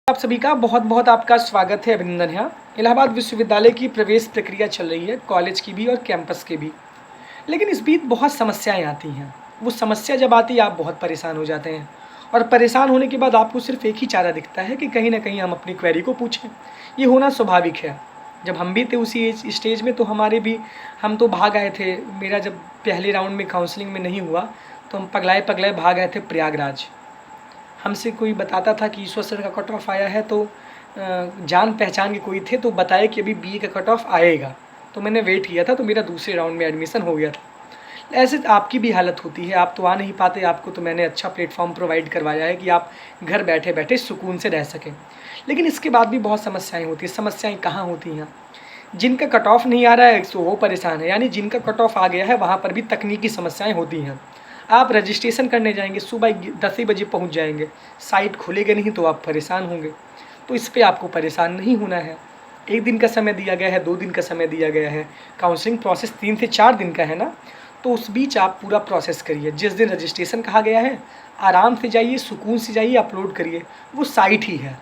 आप सभी का बहुत बहुत आपका स्वागत है, अभिनंदन है। इलाहाबाद विश्वविद्यालय की प्रवेश प्रक्रिया चल रही है, कॉलेज की भी और कैंपस की भी। लेकिन इस बीच बहुत समस्याएं आती हैं। वो समस्या जब आती है आप बहुत परेशान हो जाते हैं, और परेशान होने के बाद आपको सिर्फ एक ही चारा दिखता है कि कहीं ना कहीं हम अपनी क्वेरी को पूछें। ये होना स्वाभाविक है। जब हम भी थे उसी एज स्टेज में तो हम तो भाग आए थे। मेरा जब पहले राउंड में काउंसलिंग में नहीं हुआ तो हम पगलाए पगलाए भाग आए थे प्रयागराज। हमसे कोई बताता था कि ईश्वर सर का कट ऑफ आया है, तो जान पहचान के कोई थे तो बताए कि अभी बीए का कट ऑफ आएगा। तो मैंने वेट किया था, तो मेरा दूसरे राउंड में एडमिशन हो गया था। ऐसे आपकी भी हालत होती है, आप तो आ नहीं पाते। आपको तो मैंने अच्छा प्लेटफॉर्म प्रोवाइड करवाया है कि आप घर बैठे बैठे सुकून से रह सकें। लेकिन इसके बाद भी बहुत समस्याएं होती हैं। समस्याएं कहाँ होती हैं? जिनका कट ऑफ नहीं आ रहा है तो वो परेशान है, यानी जिनका कट ऑफ आ गया है वहाँ पर भी तकनीकी समस्याएं होती हैं। आप रजिस्ट्रेशन करने जाएंगे, सुबह 10 ही बजे पहुँच जाएंगे, साइट खुलेगा नहीं तो आप परेशान होंगे। तो इस पे आपको परेशान नहीं होना है। 1 दिन का समय दिया गया है, 2 दिन का समय दिया गया है। काउंसलिंग प्रोसेस 3 से 4 दिन का है ना, तो उस बीच आप पूरा प्रोसेस करिए। जिस दिन रजिस्ट्रेशन कहा गया है आराम से जाइए, सुकून से जाइए, अपलोड करिए। वो साइट ही है,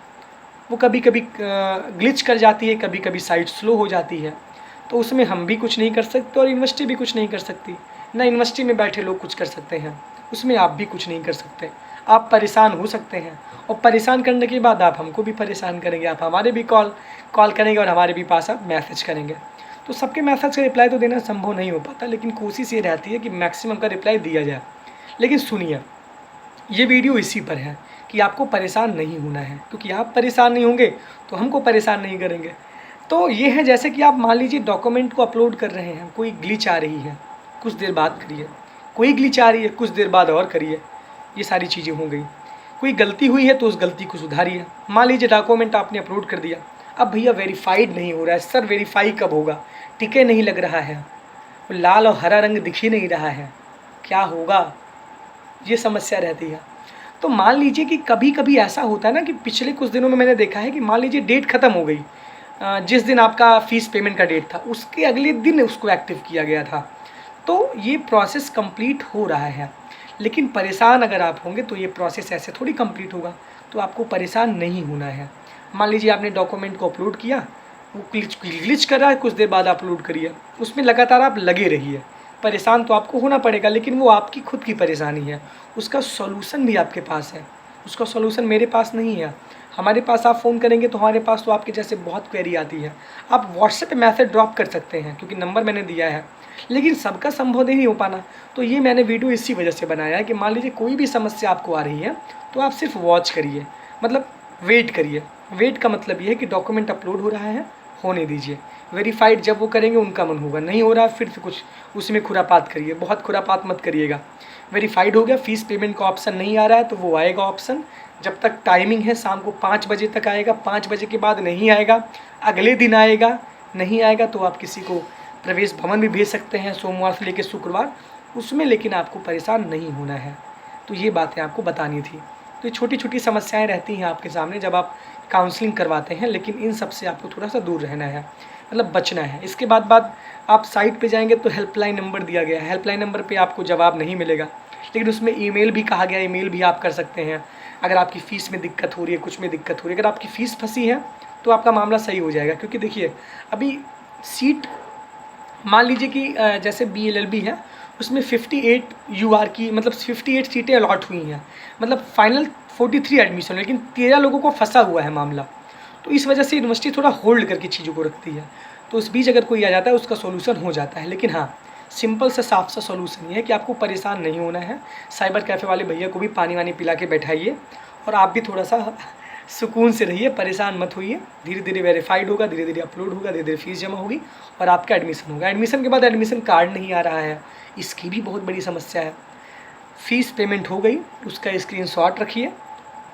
वो कभी कभी ग्लिच कर जाती है, कभी कभी साइट स्लो हो जाती है। तो उसमें हम भी कुछ नहीं कर सकते और यूनिवर्सिटी भी कुछ नहीं कर सकती। ना यूनिवर्सिटी में बैठे लोग कुछ कर सकते हैं, उसमें आप भी कुछ नहीं कर सकते। आप परेशान हो सकते हैं, और परेशान करने के बाद आप हमको भी परेशान करेंगे। आप हमारे भी कॉल करेंगे और हमारे भी पास आप मैसेज करेंगे। तो सबके मैसेज का रिप्लाई तो देना संभव नहीं हो पाता, लेकिन कोशिश ये रहती है कि मैक्सिमम का रिप्लाई दिया जाए। लेकिन सुनिए, ये वीडियो इसी पर है कि आपको परेशान नहीं होना है, क्योंकि आप परेशान नहीं होंगे तो हमको परेशान नहीं करेंगे। तो ये है जैसे कि आप मान लीजिए डॉक्यूमेंट को अपलोड कर रहे हैं, कोई ग्लिच आ रही है, कुछ देर बाद करिए। कोई ग्लिच आ रही है, कुछ देर बाद और करिए। ये सारी चीज़ें हो गई। कोई गलती हुई है तो उस गलती को सुधारिए। मान लीजिए डॉक्यूमेंट आपने अपलोड कर दिया, अब भैया वेरीफाइड नहीं हो रहा है। सर वेरीफाई कब होगा? टिके नहीं लग रहा है, लाल और हरा रंग दिख ही नहीं रहा है, क्या होगा? ये समस्या रहती है। तो मान लीजिए कि कभी कभी ऐसा होता है ना कि पिछले कुछ दिनों में मैंने देखा है कि मान लीजिए डेट ख़त्म हो गई, जिस दिन आपका फ़ीस पेमेंट का डेट था उसके अगले दिन उसको एक्टिव किया गया था। तो ये प्रोसेस कंप्लीट हो रहा है। लेकिन परेशान अगर आप होंगे तो ये प्रोसेस ऐसे थोड़ी कंप्लीट होगा। तो आपको परेशान नहीं होना है। मान लीजिए आपने डॉक्यूमेंट को अपलोड किया, वो ग्लिच कर रहा है, कुछ देर बाद अपलोड करिए। उसमें लगातार आप लगे रहिए। परेशान तो आपको होना पड़ेगा, लेकिन वो आपकी खुद की परेशानी है। उसका सॉल्यूशन भी आपके पास है, उसका सॉल्यूशन मेरे पास नहीं है। हमारे पास आप फ़ोन करेंगे तो हमारे पास तो आपके जैसे बहुत क्वेरी आती है। आप व्हाट्सएप पे मैसेज ड्रॉप कर सकते हैं, क्योंकि नंबर मैंने दिया है। लेकिन सबका संभव नहीं हो पाना, तो ये मैंने वीडियो इसी वजह से बनाया है कि मान लीजिए कोई भी समस्या आपको आ रही है तो आप सिर्फ वॉच करिए, मतलब वेट करिए। वेट का मतलब ये है कि डॉक्यूमेंट अपलोड हो रहा है, होने दीजिए। वेरीफाइड जब वो करेंगे उनका मन होगा, नहीं हो रहा फिर से कुछ उसमें खुरापात करिए। बहुत खुरापात मत करिएगा। वेरीफाइड हो गया, फ़ीस पेमेंट का ऑप्शन नहीं आ रहा है तो वो आएगा ऑप्शन। जब तक टाइमिंग है शाम को 5 बजे तक आएगा। 5 बजे के बाद नहीं आएगा, अगले दिन आएगा। नहीं आएगा तो आप किसी को प्रवेश भवन भी भेज सकते हैं, सोमवार से लेकर शुक्रवार उसमें। लेकिन आपको परेशान नहीं होना है। तो ये बातें आपको बतानी थी। तो ये छोटी छोटी समस्याएं रहती हैं आपके सामने जब आप काउंसलिंग करवाते हैं, लेकिन इन सब से आपको थोड़ा सा दूर रहना है, मतलब बचना है। इसके बाद आप साइट पे जाएंगे तो हेल्पलाइन नंबर दिया गया है। हेल्पलाइन नंबर पे आपको जवाब नहीं मिलेगा, लेकिन उसमें ईमेल भी कहा गया है, ईमेल भी आप कर सकते हैं। अगर आपकी फ़ीस में दिक्कत हो रही है, कुछ में दिक्कत हो रही है, अगर आपकी फ़ीस फंसी है तो आपका मामला सही हो जाएगा। क्योंकि देखिए अभी सीट मान लीजिए कि जैसे BLLB है, उसमें 58 UR की, मतलब 58 सीटें अलॉट हुई हैं, मतलब फाइनल 43 एडमिशन, लेकिन 13 लोगों को फंसा हुआ है मामला। तो इस वजह से यूनिवर्सिटी थोड़ा होल्ड करके चीज़ों को रखती है। तो उस बीच अगर कोई आ जाता है उसका सोल्यूशन हो जाता है। लेकिन हाँ, सिंपल सा साफ सा सोल्यूशन ये है कि आपको परेशान नहीं होना है। साइबर कैफ़े वाले भैया को भी पानी वानी पिला के बैठाइए, और आप भी थोड़ा सा सुकून से रहिए, परेशान मत होइए। धीरे धीरे वेरीफाइड होगा, धीरे धीरे अपलोड होगा, धीरे धीरे फीस जमा होगी और आपका एडमिशन होगा। एडमिशन के बाद एडमिशन कार्ड नहीं आ रहा है, इसकी भी बहुत बड़ी समस्या है। फ़ीस पेमेंट हो गई, उसका स्क्रीनशॉट रखिए,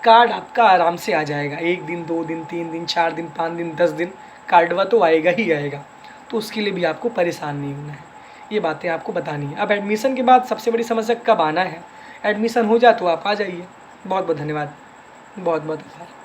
कार्ड आपका आराम से आ जाएगा। 1 दिन, 2 दिन, 3 दिन, 4 दिन, 5 दिन, 10 दिन, कार्डवा तो आएगा ही आएगा। तो उसके लिए भी आपको परेशान नहीं होना है। ये बातें आपको बतानी है। अब एडमिशन के बाद सबसे बड़ी समस्या कब आना है। एडमिशन हो जाए तो आप आ जाइए। बहुत बहुत धन्यवाद, बहुत बहुत आभार।